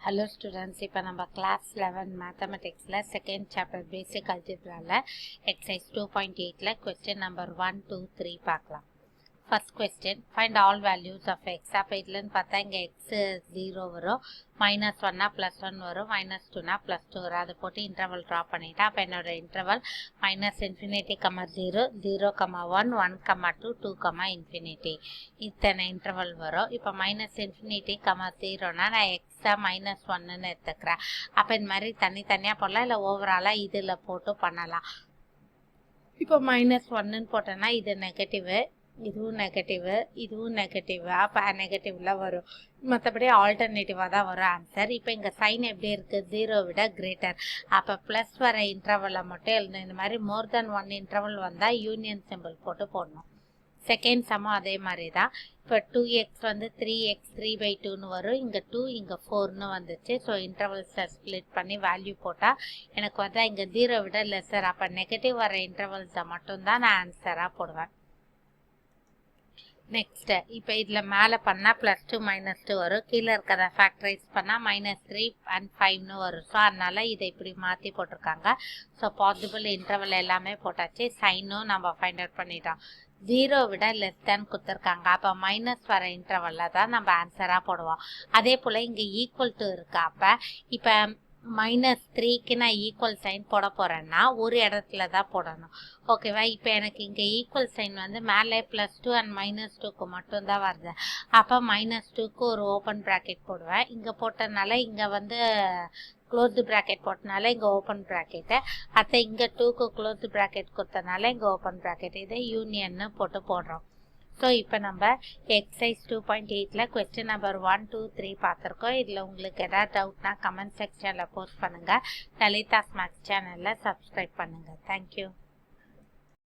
Hello students, இப்போ நம்ம class 11 mathematicsல second chapter basic algebraல exercise 2.8ல question number 1, 2, 3 பார்க்கலாம். First question, find all values of x. அப்போ இதுலன்னு பார்த்தா இங்கே x 0 வரும், minus 1 plus 1 வரும், minus 2 plus 2 வரும். அதை போட்டு இன்டர்வல் ட்ரா பண்ணிட்டேன். அப்போ என்னோட இன்டர்வல் minus infinity, 0, 0, 1, 1, 2, 2, infinity. இத்தனை இன்டர்வல் வரும். இப்போ minus infinity, 0னா நான் x minus 1ன்னு எடுத்துக்கிறேன். அப்போ இந்த மாதிரி தனித்தனியாக போடலாம், இல்லை ஓவராலாக இதில் போட்டு பண்ணலாம். இப்போ minus 1ன்னு போட்டோன்னா இது நெகட்டிவ், இதுவும் நெகட்டிவ், இதுவும் நெகட்டிவ். அப்போ நெகட்டிவ்ல வரும். மற்றபடி ஆல்டர்னேட்டிவாக தான் வரும் ஆன்சர். இப்போ இங்கே சைன் எப்படி இருக்குது? 0 விட கிரேட்டர். அப்போ ப்ளஸ் வர இன்டர்வலை மட்டும் எழுதணும். இந்த மாதிரி மோர் தென் 1 இன்டர்வல் வந்தால் யூனியன் சிம்பிள் போட்டு போடணும். செகண்ட் சமம் அதே மாதிரி தான். இப்போ 2x வந்து 3x 3/2ன்னு வரும். இங்கே 2 இங்கே 4ன்னு வந்துச்சு. ஸோ இன்டர்வல்ஸை ஸ்ப்ளிட் பண்ணி வேல்யூ போட்டால் எனக்கு வந்து இங்கே 0 விட லெஸ்ஸர். அப்போ நெகட்டிவ் வர இன்டர்வல்ஸை மட்டும்தான் நான் ஆன்சராக போடுவேன். நெக்ஸ்ட், இப்போ இதில் மேலே பண்ணால் +2 -2 வரும். கீழே இருக்கிறத ஃபேக்டரைஸ் பண்ணால் -3 and 5ன்னு வரும். ஸோ அதனால் இதை இப்படி மாற்றி போட்டிருக்காங்க. ஸோ பாசிபிள் இன்டர்வல் எல்லாமே போட்டாச்சு. சைனும் நம்ம ஃபைண்ட் அவுட் பண்ணிட்டோம். 0 விட லெஸ் தேன் கொடுத்துருக்காங்க. அப்போ மைனஸ் வர இன்டர்வலில் தான் நம்ம ஆன்சராக போடுவோம். அதே போல் இங்கே ஈக்குவல் டு இருக்கு. அப்போ இப்போ -3க்கு நான் ஈக்குவல் சைன் போட போகிறேன்னா ஒரு இடத்துல தான் போடணும். ஓகேவா? இப்போ எனக்கு இங்கே ஈக்குவல் சைன் வந்து மேலே +2 and -2க்கு மட்டும்தான் வருது. அப்போ -2க்கு ஒரு ஓப்பன் ப்ராக்கெட் போடுவேன். இங்கே போட்டனால இங்கே வந்து க்ளோஸ்டு ப்ராக்கெட் போட்டனால இங்கே ஓப்பன் ப்ராக்கெட்டு. அத்தை இங்கே 2க்கு க்ளோஸ்டு ப்ராக்கெட் கொடுத்தனால இங்கே ஓப்பன் ப்ராக்கெட். இதை யூனியன்னு போட்டு போடுறோம். ஸோ இப்போ நம்ம எக்ஸசைஸ் 2.8ல கொஸ்டின் நம்பர் 1, 2, 3 பார்த்துருக்கோம். இதில் உங்களுக்கு எதாவது டவுட்னா கமெண்ட் செக்ஷனில் போஸ்ட் பண்ணுங்கள். லலிதாஸ் மேக்ஸ் சேனலில் சப்ஸ்கிரைப் பண்ணுங்கள். தேங்க்யூ.